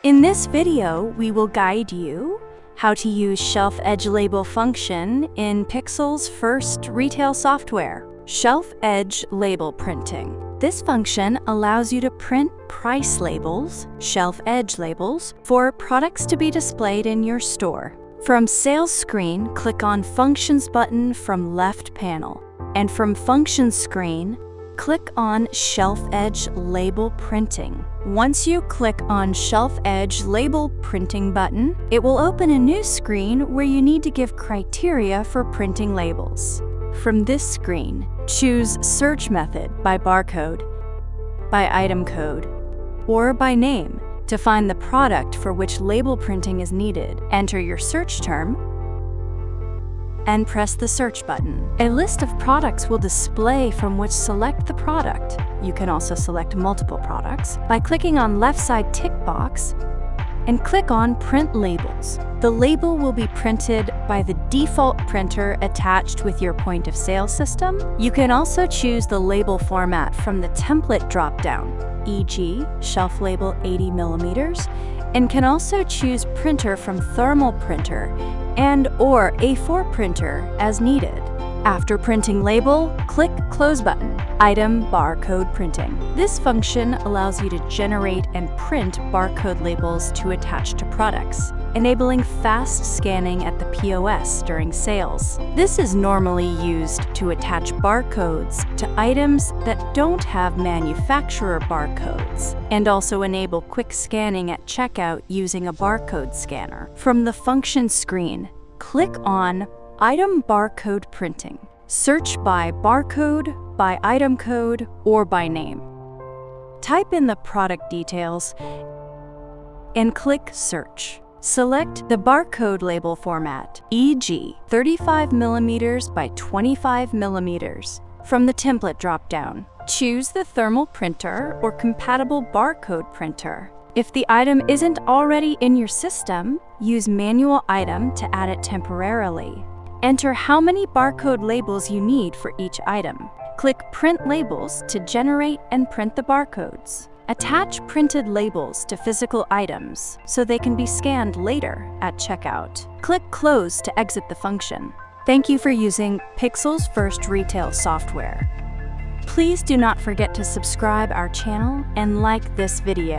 In this video, we will guide you how to use Shelf Edge Label function in PixelsFirst Retail Software. Shelf Edge Label Printing. This function allows you to print price labels, shelf edge labels, for products to be displayed in your store. From Sales screen, click on Functions button from left panel. And from Functions screen, click on Shelf Edge Label Printing. Once you click on Shelf Edge Label Printing button, it will open a new screen where you need to give criteria for printing labels. From this screen, choose Search Method by barcode, by item code, or by name to find the product for which label printing is needed. Enter your search term and press the search button. A list of products will display from which select the product. You can also select multiple products by clicking on left side tick box and click on Print Labels. The label will be printed by the default printer attached with your point of sale system. You can also choose the label format from the template drop-down, e.g. shelf label 80 millimeters, and can also choose printer from thermal printer and/or A4 printer as needed. After printing label, click Close button. Item Barcode Printing. This function allows you to generate and print barcode labels to attach to products, enabling fast scanning at the POS during sales. This is normally used to attach barcodes to items that don't have manufacturer barcodes, and also enable quick scanning at checkout using a barcode scanner. From the function screen, click on Item Barcode Printing. Search by barcode, by item code, or by name. Type in the product details and click Search. Select the barcode label format, e.g. 35 millimeters by 25 millimeters, from the template drop-down. Choose the thermal printer or compatible barcode printer. If the item isn't already in your system, use Manual Item to add it temporarily. Enter how many barcode labels you need for each item. Click Print Labels to generate and print the barcodes. Attach printed labels to physical items so they can be scanned later at checkout. Click Close to exit the function. Thank you for using PixelsFirst Retail Software. Please do not forget to subscribe our channel and like this video.